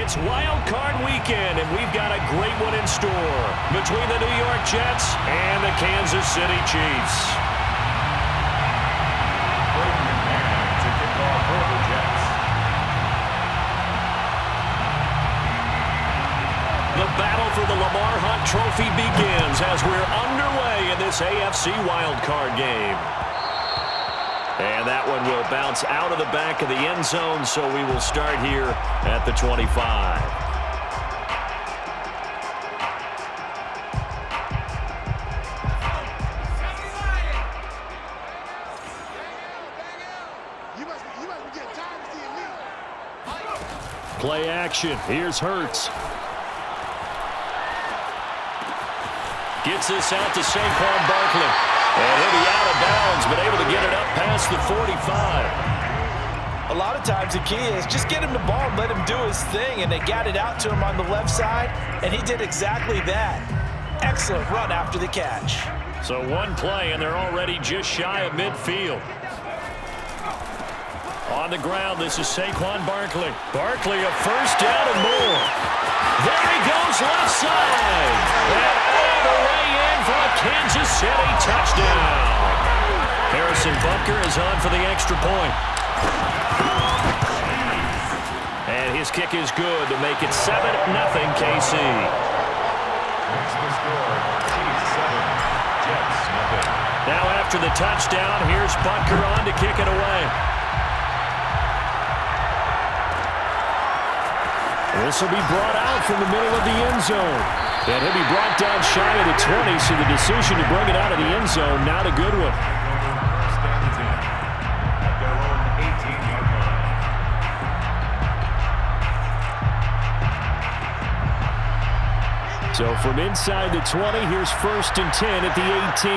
It's Wild Card Weekend, and we've got a great one in store between the New York Jets and the Kansas City Chiefs. To kick off for the Jets. The battle for the Lamar Hunt Trophy begins as we're underway in this AFC Wild Card game. And that one will bounce out of the back of the end zone, so we will start here at the 25. Play action. Here's Hurts. Gets this out to Saquon Barkley. And he'll be out of bounds, but able to get it up past the 45. A lot of times the key is just get him the ball and let him do his thing, and they got it out to him on the left side, and he did exactly that. Excellent run after the catch. So one play, and they're already just shy of midfield. On the ground, this is Saquon Barkley. Barkley, a first down and more. There he goes, left side. And all the way in for a Kansas City touchdown. Harrison Butker is on for the extra point. And his kick is good to make it 7-0 KC. That's the score. Chiefs 7, Jets nothing. Now after the touchdown, here's Butker on to kick it away. This will be brought out from the middle of the end zone. And he'll be brought down shy of the 20, so the decision to bring it out of the end zone, not a good one. Stands in at their own 18-yard line. So from inside the 20, here's 1st and 10 at the 18.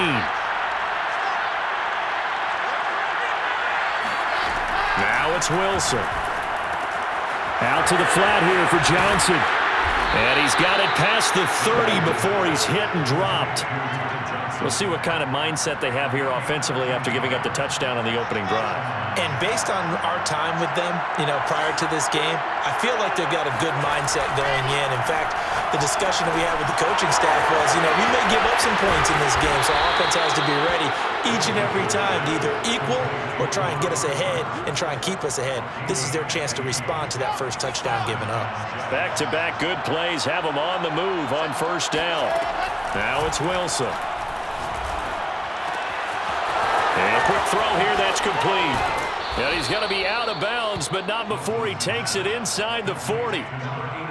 Now it's Wilson. Out to the flat here for Johnson. And he's got it past the 30 before he's hit and dropped. We'll see what kind of mindset they have here offensively after giving up the touchdown on the opening drive. And based on our time with them, prior to this game, I feel like they've got a good mindset going in. In fact, the discussion that we had with the coaching staff was, we may give up some points in this game, so our offense has to be ready each and every time to either equal or try and get us ahead and try and keep us ahead. This is their chance to respond to that first touchdown given up. Back-to-back good plays have them on the move on first down. Now it's Wilson. And a quick throw here, that's complete. And he's going to be out of bounds, but not before he takes it inside the 40.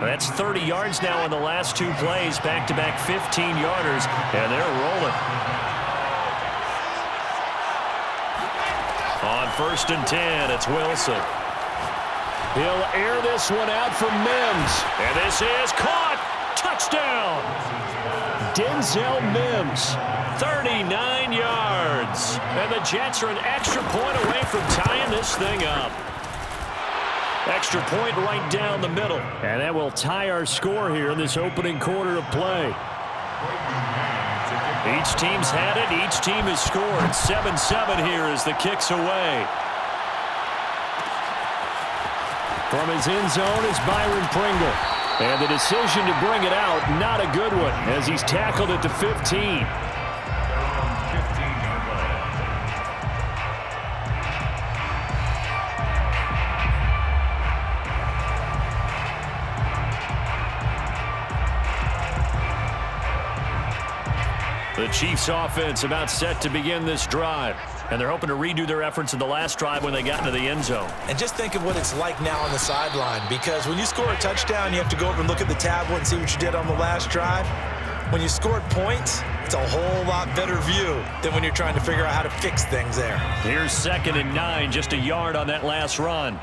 That's 30 yards now in the last two plays, back-to-back 15-yarders, and they're rolling. On 1st and 10, it's Wilson. He'll air this one out for Mims. And this is caught. Touchdown. Denzel Mims, 39 yards. And the Jets are an extra point away from tying this thing up. Extra point right down the middle. And that will tie our score here in this opening quarter of play. Each team's had it. Each team has scored. 7-7 here as the kick's away. From his end zone is Byron Pringle. And the decision to bring it out, not a good one, as he's tackled at the 15. The Chiefs offense about set to begin this drive. And they're hoping to redo their efforts in the last drive when they got into the end zone. And just think of what it's like now on the sideline, because when you score a touchdown, you have to go over and look at the tablet and see what you did on the last drive. When you scored points, it's a whole lot better view than when you're trying to figure out how to fix things there. Here's 2nd and 9, just a yard on that last run.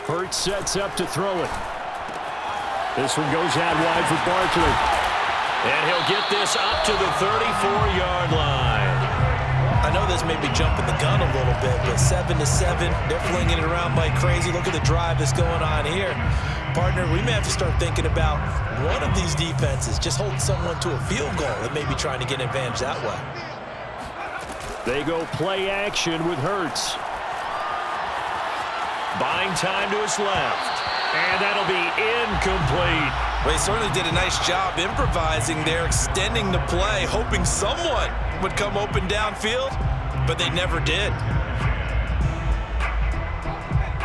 Hurts sets up to throw it. This one goes out wide for Barkley. And he'll get this up to the 34-yard line. I know this may be jumping the gun a little bit, but 7-7, they're flinging it around like crazy. Look at the drive that's going on here. Partner, we may have to start thinking about one of these defenses just holding someone to a field goal and maybe trying to get an advantage that way. They go play action with Hurts. Buying time to his left. And that'll be incomplete. Well, he certainly did a nice job improvising there, extending the play, hoping someone would come open downfield, but they never did.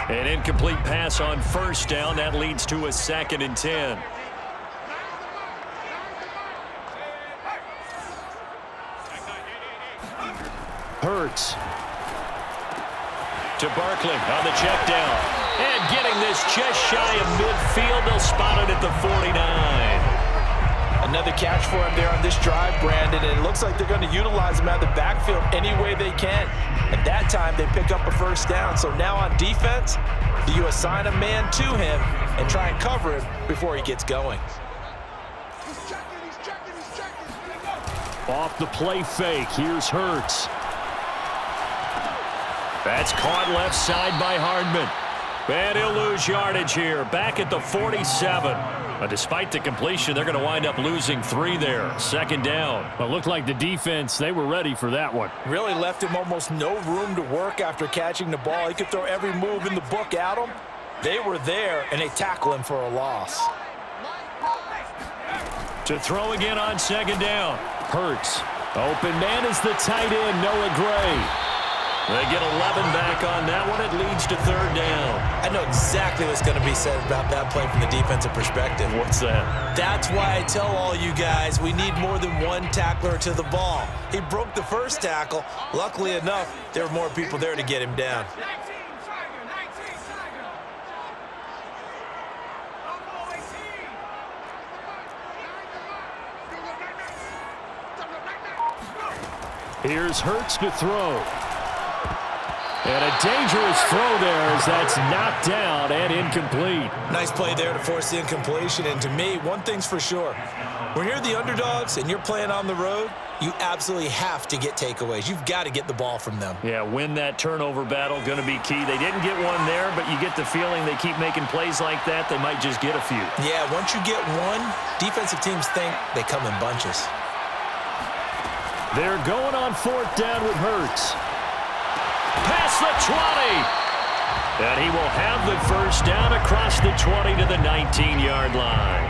An incomplete pass on first down. That leads to a 2nd and 10. Hurts. To Barkley on the check down. And getting this just shy of midfield. They'll spot it at the 49. Another catch for him there on this drive, Brandon, and it looks like they're going to utilize him out of the backfield any way they can. At that time, they pick up a first down. So now on defense, do you assign a man to him and try and cover him before he gets going? Off the play fake. Here's Hurts. That's caught left side by Hardman. And he'll lose yardage here. Back at the 47. But despite the completion, they're going to wind up losing 3 there. 2nd down. Well, it looked like the defense, they were ready for that one. Really left him almost no room to work after catching the ball. He could throw every move in the book at him. They were there, and they tackle him for a loss. To throw again on 2nd down. Hurts. Open man is the tight end, Noah Gray. They get 11 back on that one. It leads to 3rd down. I know exactly what's going to be said about that play from the defensive perspective. What's that? That's why I tell all you guys we need more than one tackler to the ball. He broke the first tackle. Luckily enough, there were more people there to get him down. Here's Hurts to throw. And a dangerous throw there as that's knocked down and incomplete. Nice play there to force the incompletion. And to me, one thing's for sure. When you're the underdogs and you're playing on the road, you absolutely have to get takeaways. You've got to get the ball from them. Yeah, win that turnover battle, going to be key. They didn't get one there, but you get the feeling they keep making plays like that, they might just get a few. Yeah, once you get one, defensive teams think they come in bunches. They're going on 4th down with Hurts. Past the 20. And he will have the first down across the 20 to the 19-yard line.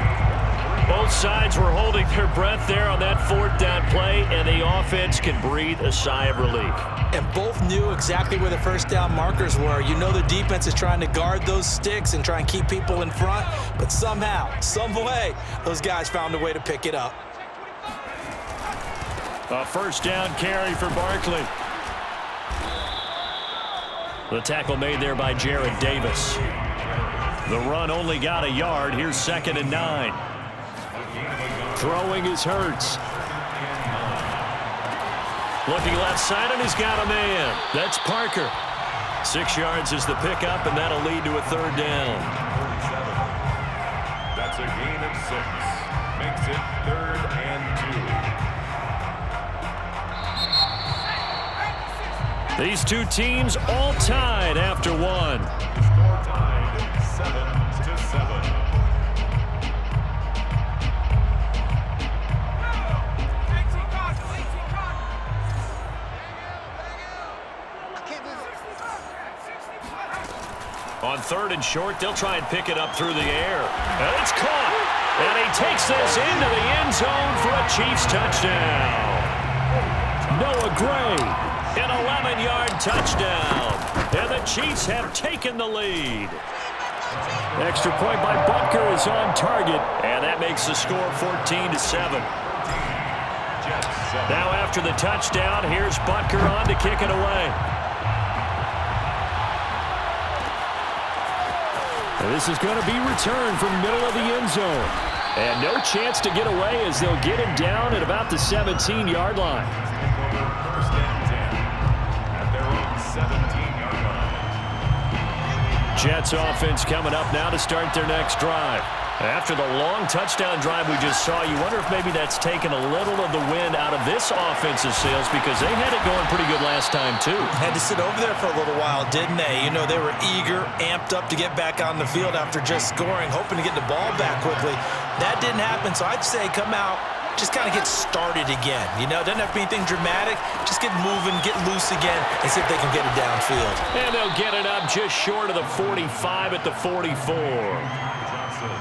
Both sides were holding their breath there on that 4th down play, and the offense can breathe a sigh of relief. And both knew exactly where the first down markers were. You know the defense is trying to guard those sticks and try and keep people in front, but somehow, some way, those guys found a way to pick it up. A first down carry for Barkley. The tackle made there by Jarrad Davis. The run only got a yard. Here's 2nd and 9. Throwing is Hurts. Looking left side, and he's got a man. That's Parker. 6 yards is the pickup, and that'll lead to a 3rd down. That's a gain of 6. Makes it 3rd and 2. These two teams all tied after one. Score tied 7-7. On 3rd and short, they'll try and pick it up through the air. And it's caught. And he takes this into the end zone for a Chiefs touchdown. Noah Gray. An 11-yard touchdown. And the Chiefs have taken the lead. Extra point by Butker is on target. And that makes the score 14-7. Now after the touchdown, here's Butker on to kick it away. And this is going to be returned from the middle of the end zone. And no chance to get away as they'll get him down at about the 17-yard line. Jets offense coming up now to start their next drive. After the long touchdown drive we just saw, you wonder if maybe that's taken a little of the wind out of this offensive sails because they had it going pretty good last time too. Had to sit over there for a little while, didn't they? You know, they were eager, amped up to get back on the field after just scoring, hoping to get the ball back quickly. That didn't happen, so I'd say come out just kind of get started again. You know, doesn't have to be anything dramatic. Just get moving, get loose again, and see if they can get it downfield. And they'll get it up just short of the 45 at the 44.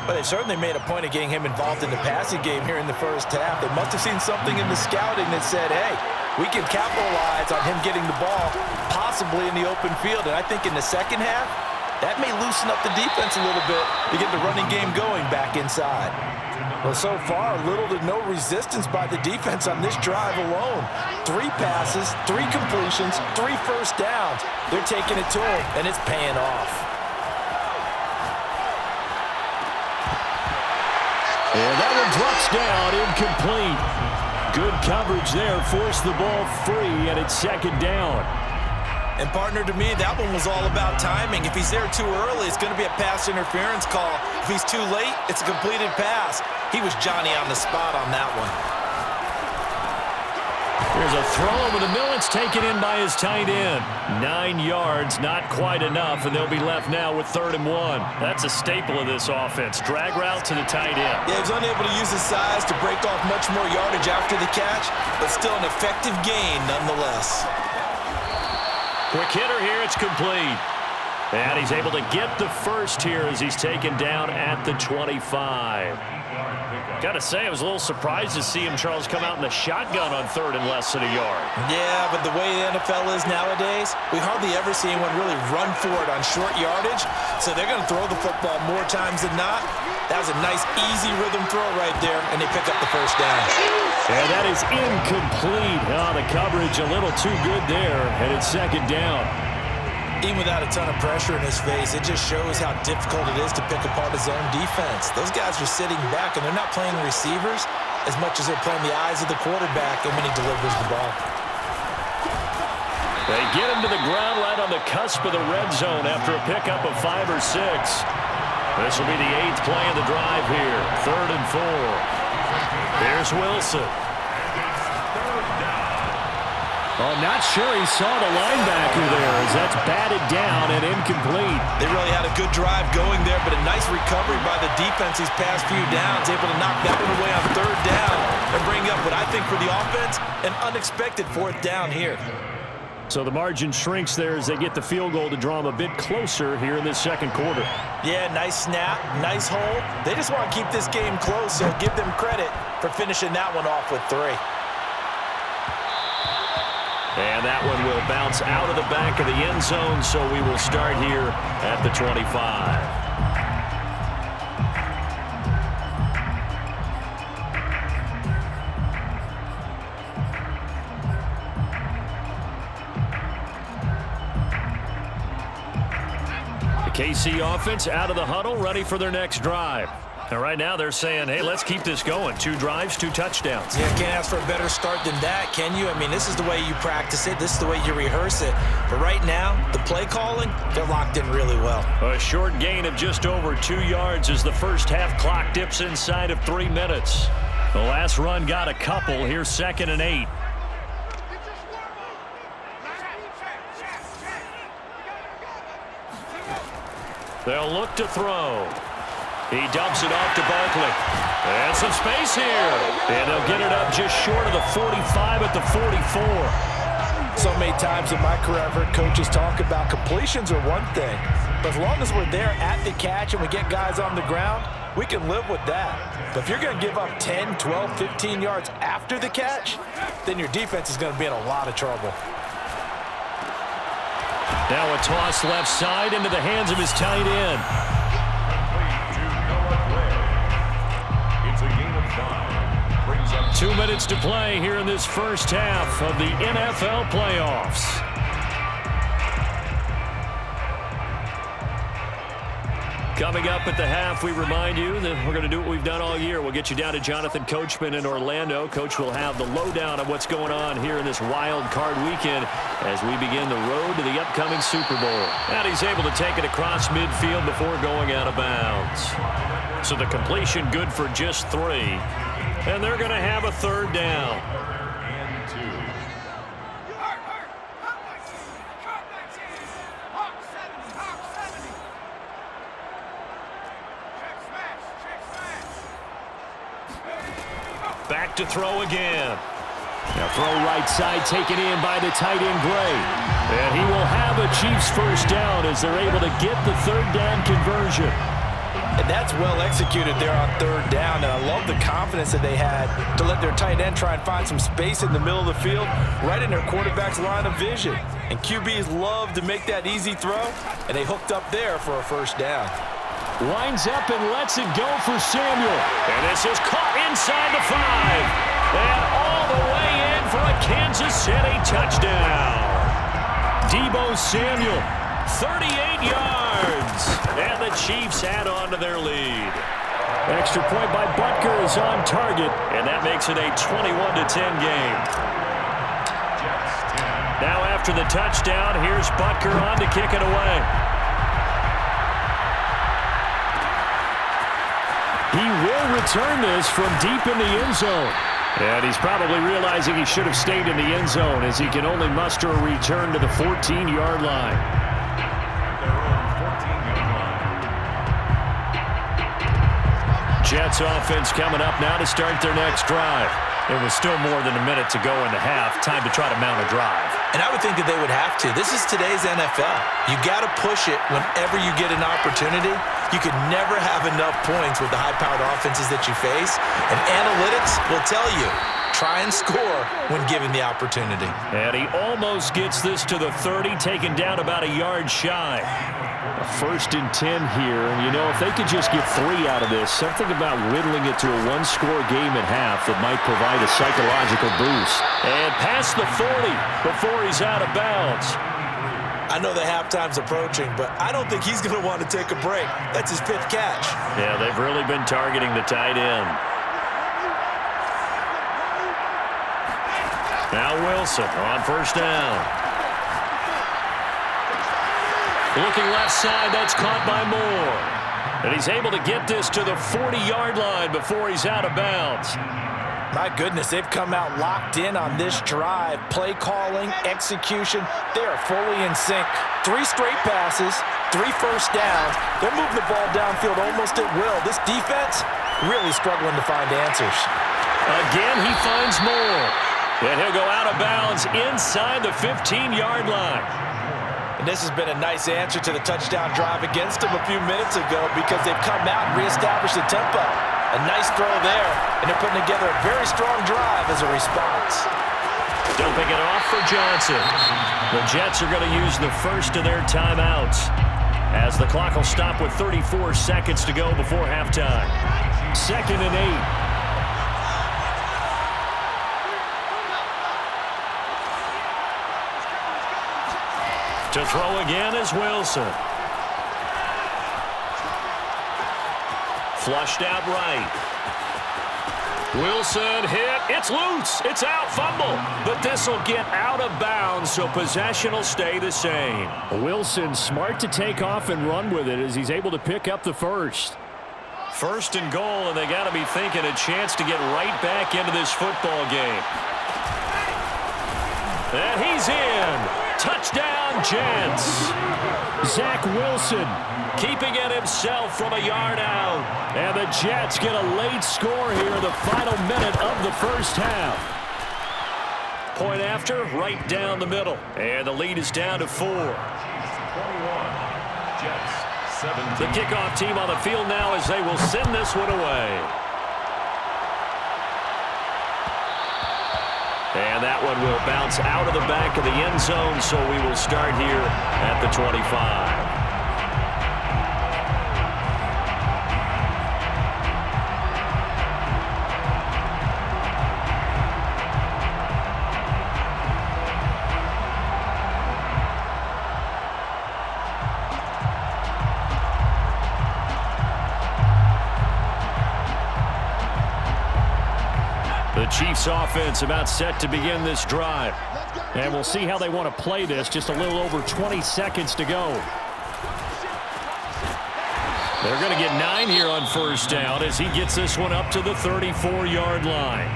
But they certainly made a point of getting him involved in the passing game here in the first half. They must have seen something in the scouting that said, hey, we can capitalize on him getting the ball, possibly in the open field. And I think in the second half, that may loosen up the defense a little bit to get the running game going back inside. Well, so far, little to no resistance by the defense on this drive alone. 3 passes, 3 completions, 3 first downs. They're taking it to him, and it's paying off. And that one drops down, incomplete. Good coverage there, forced the ball free, and it's second down. And, partner, to me, that one was all about timing. If he's there too early, it's going to be a pass interference call. If he's too late, it's a completed pass. He was Johnny on the spot on that one. There's a throw over the middle. It's taken in by his tight end. 9 yards, not quite enough, and they'll be left now with 3rd and 1. That's a staple of this offense. Drag route to the tight end. Yeah, he was unable to use his size to break off much more yardage after the catch, but still an effective gain nonetheless. Quick hitter here, it's complete. And he's able to get the first here as he's taken down at the 25. Got to say, I was a little surprised to see him, Charles, come out in the shotgun on 3rd and less than a yard. Yeah, but the way the NFL is nowadays, we hardly ever see anyone really run for it on short yardage, so they're going to throw the football more times than not. That was a nice, easy rhythm throw right there, and they pick up the first down. And that is incomplete. Oh, the coverage a little too good there, and it's second down. Even without a ton of pressure in his face, it just shows how difficult it is to pick apart his own defense. Those guys are sitting back, and they're not playing receivers as much as they're playing the eyes of the quarterback and when he delivers the ball. They get him to the ground right on the cusp of the red zone after a pickup of 5 or 6. This will be the 8th play of the drive here. 3rd and 4. Here's Wilson. Oh, not sure he saw the linebacker there as that's batted down and incomplete. They really had a good drive going there, but a nice recovery by the defense these past few downs, able to knock that one away on 3rd down and bring up what I think for the offense, an unexpected 4th down here. So the margin shrinks there as they get the field goal to draw them a bit closer here in this second quarter. Yeah, nice snap, nice hold. They just want to keep this game close, so give them credit for finishing that one off with 3. And that one will bounce out of the back of the end zone, so we will start here at the 25. KC offense out of the huddle, ready for their next drive. And right now they're saying, hey, let's keep this going. 2 drives, 2 touchdowns. Yeah, can't ask for a better start than that, can you? I mean, this is the way you practice it. This is the way you rehearse it. But right now, the play calling, they're locked in really well. A short gain of just over 2 yards as the first half clock dips inside of 3 minutes. The last run got a couple. Here's 2nd and 8. They'll look to throw. He dumps it off to Barkley. And some space here. And they'll get it up just short of the 45 at the 44. So many times in my career, I've heard coaches talk about completions are one thing. But as long as we're there at the catch and we get guys on the ground, we can live with that. But if you're going to give up 10, 12, 15 yards after the catch, then your defense is going to be in a lot of trouble. Now a toss left side into the hands of his tight end. It's a gain of 5. Brings up 2 minutes to play here in this first half of the NFL playoffs. Coming up at the half, we remind you that we're going to do what we've done all year. We'll get you down to Jonathan Coachman in Orlando. Coach will have the lowdown of what's going on here in this wild card weekend as we begin the road to the upcoming Super Bowl. And he's able to take it across midfield before going out of bounds. So the completion good for just 3. And they're going to have a 3rd down. and 2. Back to throw again. Now throw right side taken in by the tight end Gray. And he will have a Chiefs first down as they're able to get the third down conversion. And that's well executed there on third down. And I love the confidence that they had to let their tight end try and find some space in the middle of the field, right in their quarterback's line of vision. And QBs love to make that easy throw, and they hooked up there for a first down. Winds up and lets it go for Samuel. And this is caught inside the 5. And all the way in for a Kansas City touchdown. Deebo Samuel, 38 yards. And the Chiefs add on to their lead. Extra point by Butker is on target, and that makes it a 21-10 game. Now after the touchdown, here's Butker on to kick it away. He will return this from deep in the end zone. And he's probably realizing he should have stayed in the end zone as he can only muster a return to the 14-yard line. Jets offense coming up now to start their next drive. It was still more than a minute to go in the half. Time to try to mount a drive. And I would think that they would have to. This is today's NFL. You got to push it whenever you get an opportunity. You could never have enough points with the high-powered offenses that you face. And analytics will tell you, try and score when given the opportunity. And he almost gets this to the 30, taken down about a yard shy. A 1st and 10 here, and you know, if they could just get 3 out of this, something about whittling it to a one-score game at half that might provide a psychological boost. And past the 40 before he's out of bounds. I know the halftime's approaching, but I don't think he's going to want to take a break. That's his 5th catch. Yeah, they've really been targeting the tight end. Now Wilson on first down. Looking left side, that's caught by Moore. And he's able to get this to the 40-yard line before he's out of bounds. My goodness, they've come out locked in on this drive. Play calling, execution, they are fully in sync. 3 straight passes, 3 first downs. They're moving the ball downfield almost at will. This defense really struggling to find answers. Again, he finds Moore. And he'll go out of bounds inside the 15-yard line. And this has been a nice answer to the touchdown drive against them a few minutes ago because they've come out and reestablished the tempo. A nice throw there, and they're putting together a very strong drive as a response. Dumping it off for Johnson. The Jets are going to use the first of their timeouts as the clock will stop with 34 seconds to go before halftime. 2nd and 8. To throw again is Wilson. Flushed out right. Wilson hit. It's loose. It's out. Fumble. But this will get out of bounds, so possession will stay the same. Wilson smart to take off and run with it as he's able to pick up the first. 1st and goal, and they got to be thinking a chance to get right back into this football game. And he's in. Touchdown, Jets. Zach Wilson keeping it himself from a yard out. And the Jets get a late score here in the final minute of the first half. Point after, right down the middle. And the lead is down to 4. 21. Jets, 17. The kickoff team on the field now as they will send this one away. And that one will bounce out of the back of the end zone, so we will start here at the 25. The Chiefs offense about set to begin this drive. And we'll see how they want to play this. Just a little over 20 seconds to go. They're going to get 9 here on first down as he gets this one up to the 34-yard line.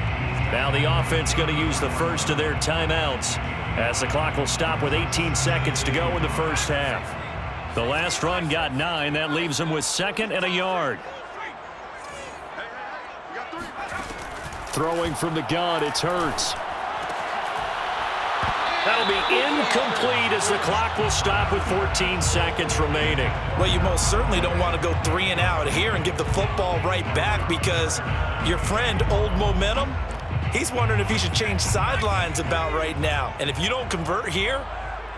Now the offense going to use the first of their timeouts as the clock will stop with 18 seconds to go in the first half. The last run got 9. That leaves them with 2nd and a yard. Throwing from the gun, it's Hurts. That'll be incomplete as the clock will stop with 14 seconds remaining. Well, you most certainly don't want to go 3 and out here and give the football right back because your friend, Old Momentum, he's wondering if he should change sidelines about right now. And if you don't convert here,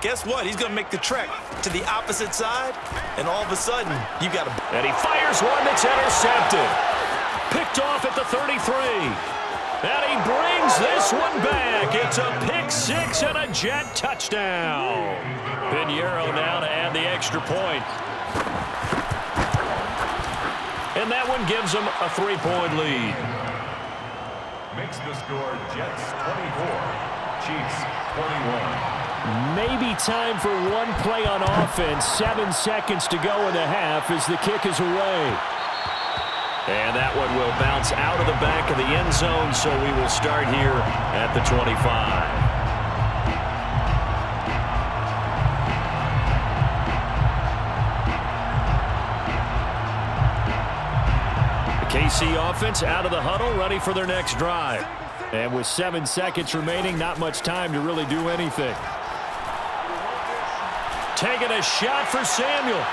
guess what? He's going to make the trek to the opposite side, and all of a sudden, you got to... And he fires one that's intercepted. Picked off at the 33. And he brings this one back. It's a pick six and a Jet touchdown. Pinheiro now to add the extra point. And that one gives them a 3-point lead. Makes the score Jets 24, Chiefs 21. Maybe time for one play on offense. 7 seconds to go in the half as the kick is away. And that one will bounce out of the back of the end zone, so we will start here at the 25. The KC offense out of the huddle, ready for their next drive. And with 7 seconds remaining, not much time to really do anything. Taking a shot for Samuel.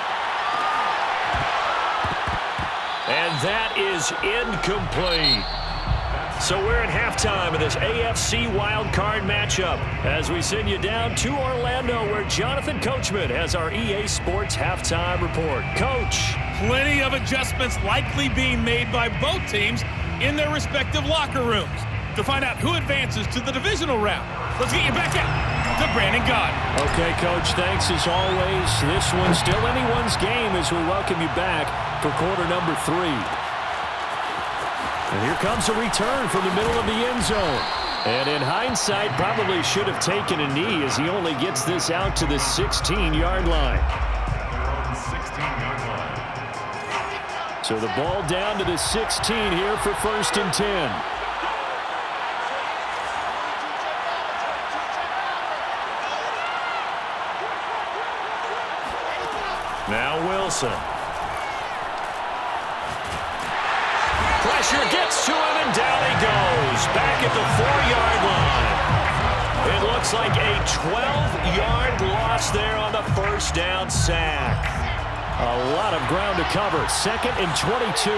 And that is incomplete. So we're at halftime of this AFC wildcard matchup as we send you down to Orlando where Jonathan Coachman has our EA Sports halftime report. Coach. Plenty of adjustments likely being made by both teams in their respective locker rooms. To find out who advances to the divisional round, let's get you back out to Brandon Gaudin. Okay, Coach, thanks as always. This one's still anyone's game as we welcome you back for quarter number 3. And here comes a return from the middle of the end zone. And in hindsight, probably should have taken a knee as he only gets this out to the 16-yard line. So the ball down to the 16 here for 1st and 10. Now Wilson. Pressure gets to him, and down he goes. Back at the 4-yard line. It looks like a 12-yard loss there on the first down sack. A lot of ground to cover. 2nd and 22.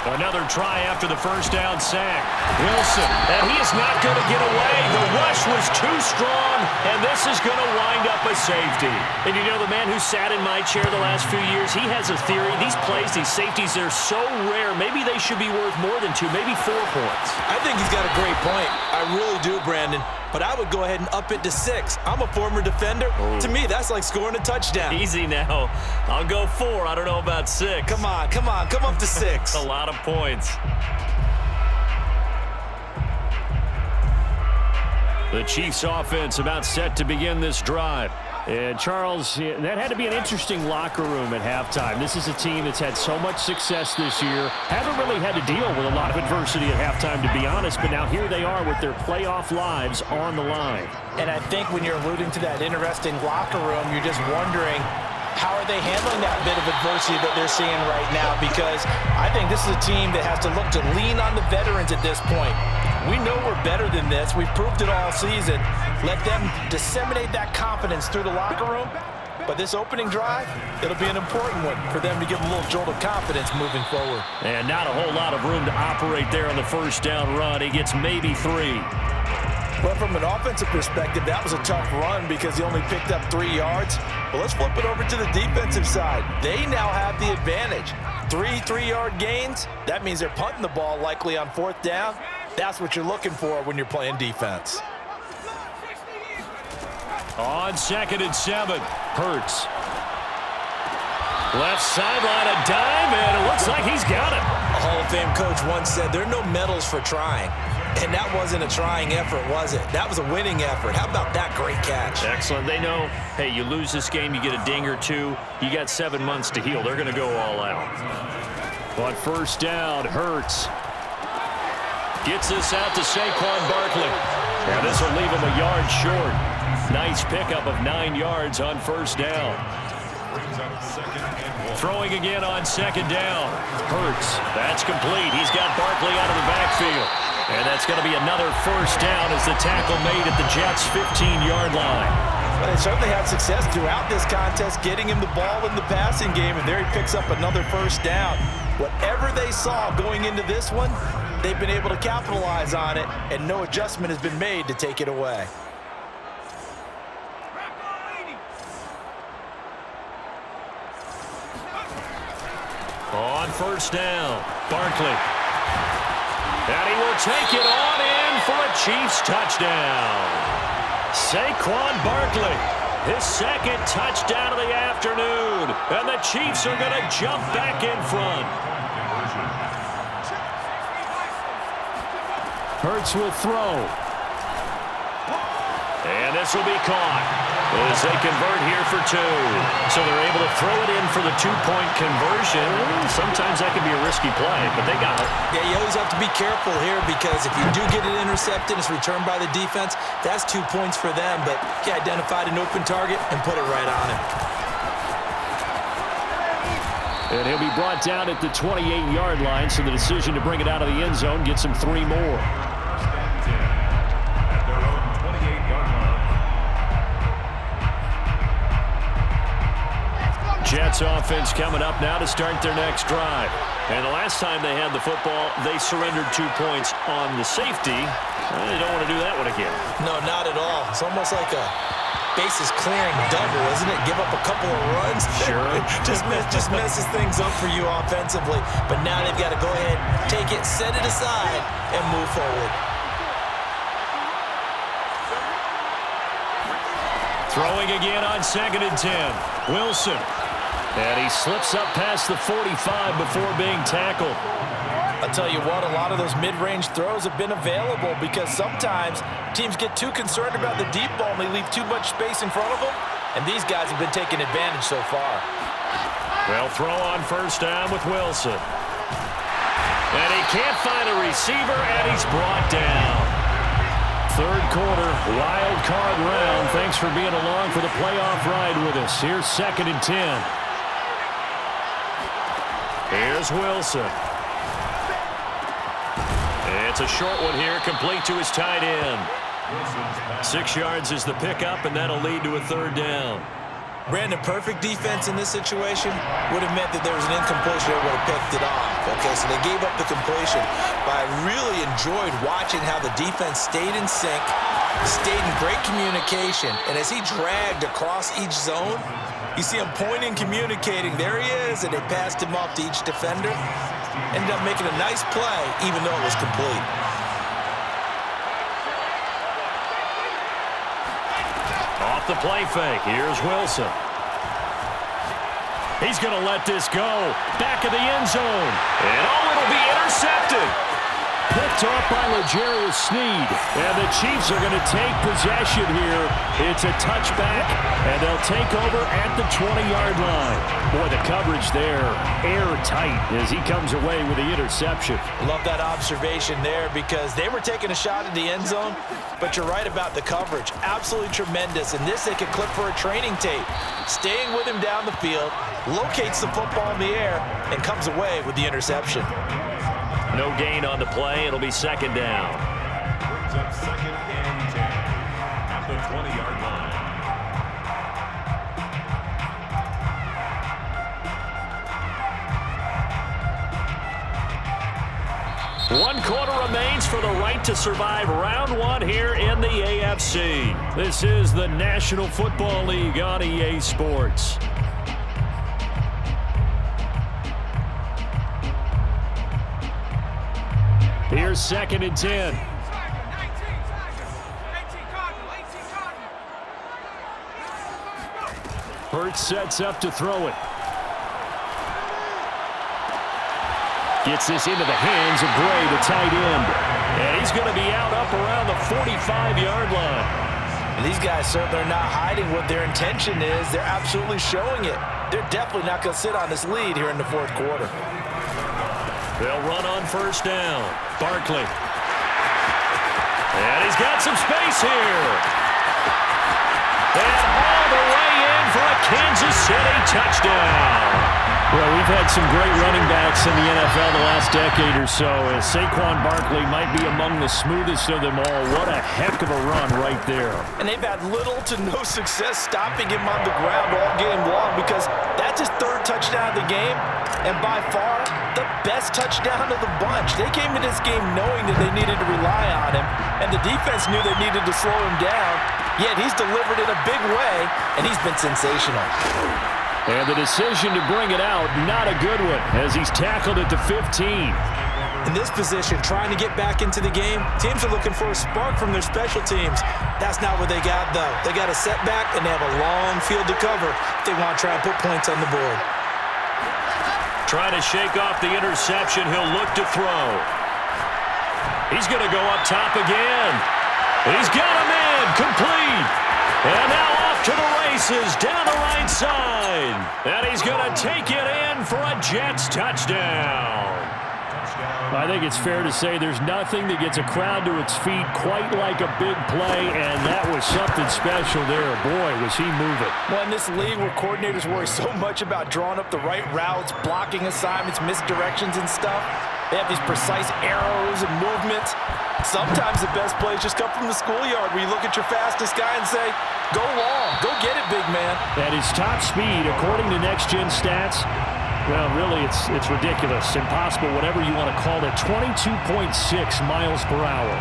Another try after the first down sack. Wilson, and he is not going to get away. The rush was too strong, and this is going to wind up a safety. And you know, the man who sat in my chair the last few years, he has a theory. These plays, these safeties, they're so rare. Maybe they should be worth more than 2, maybe 4 points. I think he's got a great point. I really do, Brandon. But I would go ahead and up it to 6. I'm a former defender. Oh. To me, that's like scoring a touchdown. Easy now. I'll go 4. I don't know about 6. Come on. Come up to 6. A lot of points. The Chiefs offense about set to begin this drive. And Charles, that had to be an interesting locker room at halftime. This is a team that's had so much success this year. Haven't really had to deal with a lot of adversity at halftime, to be honest. But now here they are with their playoff lives on the line. And I think when you're alluding to that interesting locker room, you're just wondering, how are they handling that bit of adversity that they're seeing right now? Because I think this is a team that has to look to lean on the veterans at this point. We know we're better than this. We've proved it all season. Let them disseminate that confidence through the locker room. But this opening drive, it'll be an important one for them to give them a little jolt of confidence moving forward. And not a whole lot of room to operate there on the first down run. He gets maybe 3. Well, from an offensive perspective, that was a tough run because he only picked up 3 yards. But let's flip it over to the defensive side. They now have the advantage. 3 3-yard gains. That means they're punting the ball likely on 4th down. That's what you're looking for when you're playing defense. On 2nd and 7, Hurts. Left sideline, a dive, and it looks like he's got it. A Hall of Fame coach once said there are no medals for trying. And that wasn't a trying effort, was it? That was a winning effort. How about that great catch? Excellent. They know, hey, you lose this game, you get a ding or 2. You got 7 months to heal. They're going to go all out. On first down, Hurts. Gets this out to Saquon Barkley. Now this will leave him a yard short. Nice pickup of 9 yards on first down. Brings up 2nd and 1. Throwing again on 2nd down. Hurts. That's complete. He's got Barkley out of the backfield. And that's going to be another 1st down as the tackle made at the Jets' 15-yard line. But they certainly had success throughout this contest, getting him the ball in the passing game, and there he picks up another 1st down. Whatever they saw going into this one, they've been able to capitalize on it, and no adjustment has been made to take it away. On 1st down, Barkley. And he will take it on in for a Chiefs touchdown. Saquon Barkley, his 2nd touchdown of the afternoon. And the Chiefs are going to jump back in front. Hurts will throw. And this will be caught as they convert here for 2. So they're able to throw it in for the 2-point conversion. Sometimes that can be a risky play, but they got it. Yeah, you always have to be careful here because if you do get it intercepted, it's returned by the defense, that's 2 points for them. But he identified an open target and put it right on him. And he'll be brought down at the 28-yard line, so the decision to bring it out of the end zone gets him 3 more. Jets offense coming up now to start their next drive. And the last time they had the football, they surrendered 2 points on the safety. They don't want to do that one again. No, not at all. It's almost like a bases clearing double, isn't it? Give up a couple of runs. Sure. just messes things up for you offensively. But now they've got to go ahead, take it, set it aside, and move forward. Throwing again on 2nd and 10. Wilson. And he slips up past the 45 before being tackled. I'll tell you what, a lot of those mid-range throws have been available because sometimes teams get too concerned about the deep ball and they leave too much space in front of them, and these guys have been taking advantage so far. They'll throw on 1st down with Wilson. And he can't find a receiver, and he's brought down. 3rd quarter, wild card round. Thanks for being along for the playoff ride with us. Here's 2nd and 10. Here's Wilson. It's a short one here, complete to his tight end. 6 yards is the pickup, and that'll lead to a 3rd down. Brandon, perfect defense in this situation would have meant that there was an incompletion that would have picked it off. Okay, so they gave up the completion. But I really enjoyed watching how the defense stayed in sync, stayed in great communication, and as he dragged across each zone, you see him pointing, communicating. There he is, and they passed him off to each defender. Ended up making a nice play, even though it was complete. Off the play fake, here's Wilson. He's going to let this go. Back of the end zone. And it'll be intercepted. Picked off by L'Jarius Sneed. And the Chiefs are going to take possession here. It's a touchback, and they'll take over at the 20-yard line. Boy, the coverage there, airtight as he comes away with the interception. Love that observation there because they were taking a shot at the end zone, but you're right about the coverage. Absolutely tremendous. And this they could clip for a training tape. Staying with him down the field, locates the football in the air, and comes away with the interception. No gain on the play. It'll be 2nd down. Brings up 2nd and 10 at the 20-yard line. 1 quarter remains for the right to survive round 1 here in the AFC. This is the National Football League on EA Sports. Here's 2nd and 10. Hurts sets up to throw it. Gets this into the hands of Gray, the tight end. And he's going to be out up around the 45-yard line. And these guys certainly are not hiding what their intention is. They're absolutely showing it. They're definitely not going to sit on this lead here in the 4th quarter. They'll run on 1st down. Barkley. And he's got some space here. And all the way in for a Kansas City touchdown. Well, we've had some great running backs in the NFL the last decade or so. As Saquon Barkley might be among the smoothest of them all. What a heck of a run right there. And they've had little to no success stopping him on the ground all game long because that's his third touchdown of the game, and by far the best touchdown of the bunch. They came to this game knowing that they needed to rely on him, and the defense knew they needed to slow him down, yet he's delivered in a big way, and he's been sensational. And the decision to bring it out, not a good one, as he's tackled at the 15. In this position, trying to get back into the game, teams are looking for a spark from their special teams. That's not what they got, though. They got a setback, and they have a long field to cover if they want to try and put points on the board. Trying to shake off the interception. He'll look to throw. He's going to go up top again. He's got him in. Complete. And now off to the races down the right side. And he's going to take it in for a Jets touchdown. I think it's fair to say there's nothing that gets a crowd to its feet quite like a big play, and that was something special there. Boy, was he moving. Well, in this league where coordinators worry so much about drawing up the right routes, blocking assignments, misdirections and stuff, they have these precise arrows and movements. Sometimes the best plays just come from the schoolyard where you look at your fastest guy and say, go long, go get it, big man. At his top speed, according to Next Gen Stats, well, really, it's ridiculous, impossible, whatever you want to call it, 22.6 miles per hour.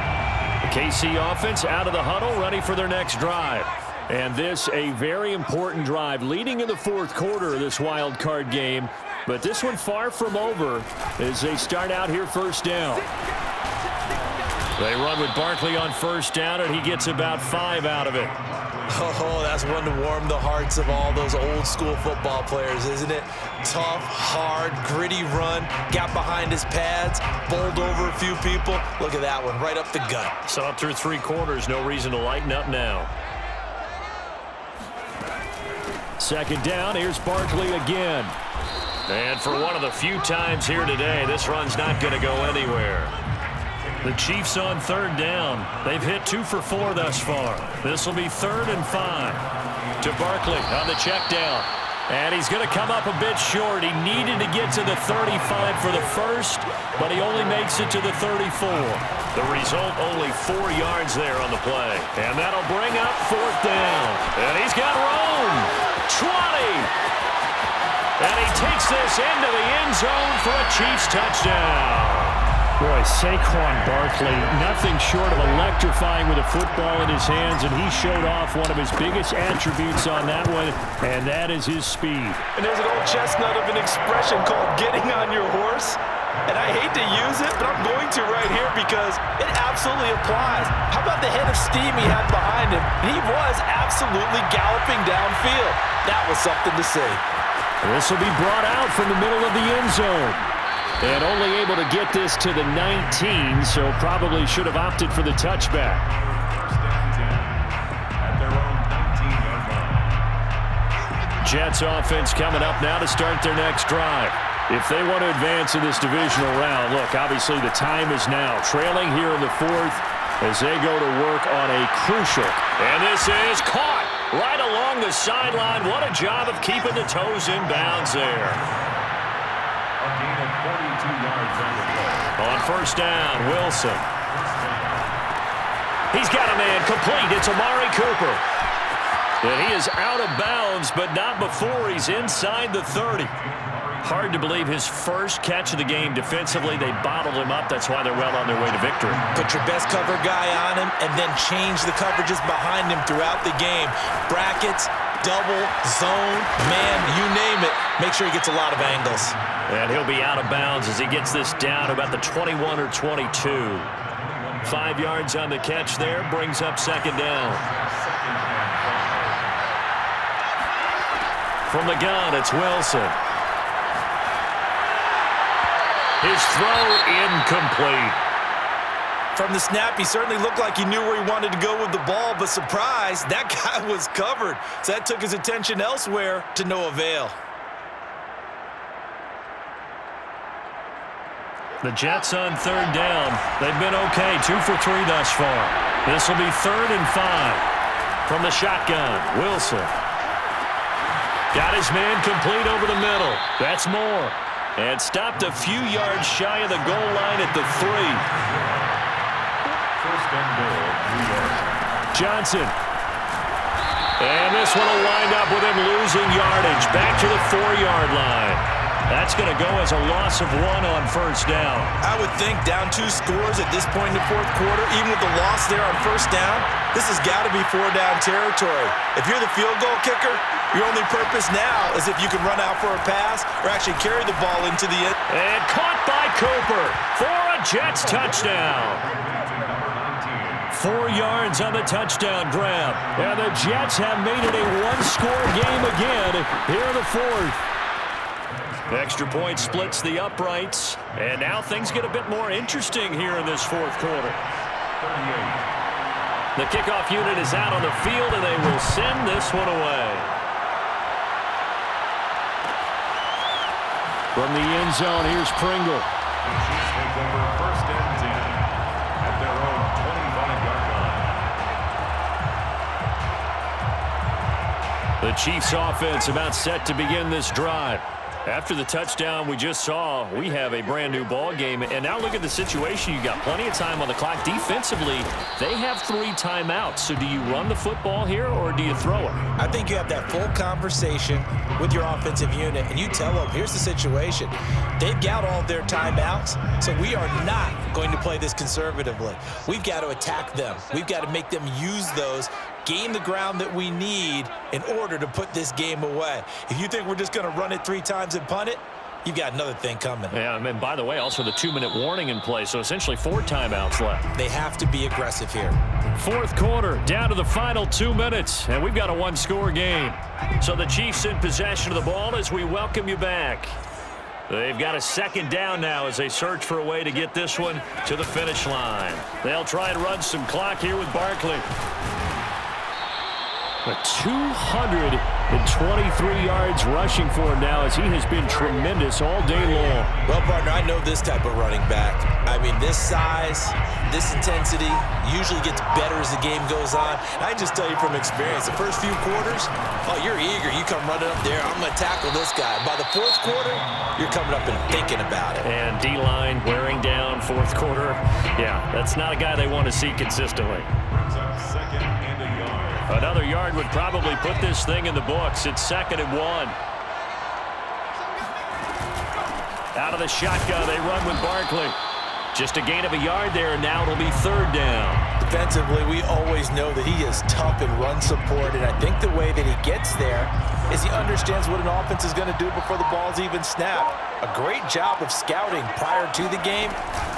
The KC offense out of the huddle, ready for their next drive. And this, a very important drive, leading in the fourth quarter of this wild card game. But this one far from over as they start out here first down. They run with Barkley on first down, and he gets about 5 out of it. Oh, that's one to warm the hearts of all those old school football players, isn't it? Tough, hard, gritty run, got behind his pads, bowled over a few people. Look at that one, right up the gut. Saw it through 3 quarters, no reason to lighten up now. Second down, here's Barkley again. And for one of the few times here today, this run's not going to go anywhere. The Chiefs on third down. They've hit 2 for 4 thus far. This will be 3rd and 5. To Barkley on the check down. And he's going to come up a bit short. He needed to get to the 35 for the first, but he only makes it to the 34. The result, only 4 yards there on the play. And that'll bring up 4th down. And he's got room. 20. And he takes this into the end zone for a Chiefs touchdown. Boy, Saquon Barkley, nothing short of electrifying with a football in his hands, and he showed off one of his biggest attributes on that one, and that is his speed. And there's an old chestnut of an expression called getting on your horse. And I hate to use it, but I'm going to right here because it absolutely applies. How about the head of steam he had behind him? He was absolutely galloping downfield. That was something to see. This will be brought out from the middle of the end zone. And only able to get this to the 19, so probably should have opted for the touchback. Jets offense coming up now to start their next drive. If they want to advance in this divisional round, look, obviously the time is now. Trailing here in the 4th as they go to work on a crucial. And this is caught right along the sideline. What a job of keeping the toes in bounds there. On first down, Wilson. He's got a man complete. It's Amari Cooper. And he is out of bounds, but not before he's inside the 30. Hard to believe his first catch of the game defensively. They bottled him up. That's why they're well on their way to victory. Put your best cover guy on him and then change the coverages behind him throughout the game. Brackets, double, zone, man, you name it. Make sure he gets a lot of angles. And he'll be out of bounds as he gets this down about the 21 or 22. 5 yards on the catch there, brings up second down. From the gun, it's Wilson. His throw incomplete. From the snap, he certainly looked like he knew where he wanted to go with the ball, but surprise, that guy was covered. So that took his attention elsewhere to no avail. The Jets on third down. They've been okay, 2 for 3 thus far. This will be 3rd and 5. From the shotgun, Wilson. Got his man complete over the middle. That's Moore. And stopped a few yards shy of the goal line at the 3. First and goal, New York. Johnson. And this one will wind up with him losing yardage. Back to the 4-yard line. That's going to go as a loss of 1 on first down. I would think down 2 scores at this point in the fourth quarter, even with the loss there on first down, this has got to be 4-down territory. If you're the field goal kicker, your only purpose now is if you can run out for a pass or actually carry the ball into the end. And caught by Cooper for a Jets touchdown. 4 yards on the touchdown grab. And the Jets have made it a 1-score game again here in the fourth. Extra point splits the uprights. And now things get a bit more interesting here in this fourth quarter. 38. The kickoff unit is out on the field, and they will send this one away. From the end zone, here's Pringle. The Chiefs take over first and 10 at their own 25-yard line. The Chiefs offense about set to begin this drive. After the touchdown we just saw, we have a brand new ball game. And now look at the situation. You got plenty of time on the clock. Defensively, they have 3 timeouts. So do you run the football here or do you throw it? I think you have that full conversation with your offensive unit, and you tell them, here's the situation. They've got all of their timeouts, so we are not going to play this conservatively. We've got to attack them. We've got to make them use those, gain the ground that we need in order to put this game away. If you think we're just going to run it 3 times and punt it, you've got another thing coming. Yeah, and by the way, also the 2-minute warning in play, so essentially 4 timeouts left. They have to be aggressive here. Fourth quarter, down to the final 2 minutes, and we've got a 1-score game. So the Chiefs in possession of the ball as we welcome you back. They've got a second down now as they search for a way to get this one to the finish line. They'll try and run some clock here with Barkley. 223 yards rushing for him now as he has been tremendous all day long. Well, partner, I know this type of running back. I mean, this size, this intensity usually gets better as the game goes on. And I can just tell you from experience, the first few quarters, oh, you're eager. You come running up there, I'm going to tackle this guy. By the fourth quarter, you're coming up and thinking about it. And D-line wearing down fourth quarter. Yeah, that's not a guy they want to see consistently. Brings up second and a yard. Another yard would probably put this thing in the books. It's 2nd and 1. Out of the shotgun, they run with Barkley. Just a gain of a yard there, and now it'll be 3rd down. Defensively, we always know that he is tough in run support, and I think the way that he gets there is he understands what an offense is going to do before the ball's even snapped. A great job of scouting prior to the game,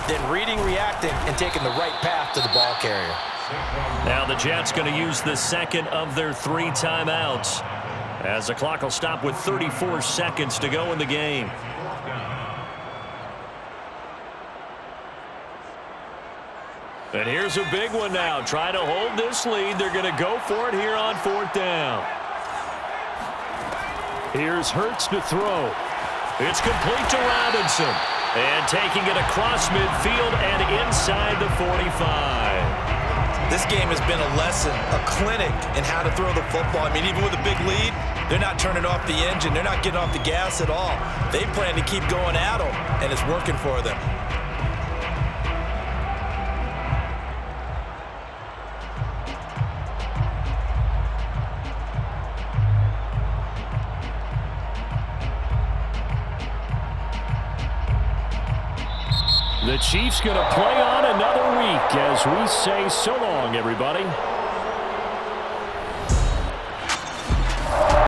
then reading, reacting, and taking the right path to the ball carrier. Now the Jets going to use the second of their 3 timeouts as the clock will stop with 34 seconds to go in the game. And here's a big one now. Trying to hold this lead. They're going to go for it here on 4th down. Here's Hurts to throw. It's complete to Robinson. And taking it across midfield and inside the 45. This game has been a lesson, a clinic in how to throw the football. I mean, even with a big lead, they're not turning off the engine. They're not getting off the gas at all. They plan to keep going at them, and it's working for them. The Chiefs going to play on another week as we say so long, everybody.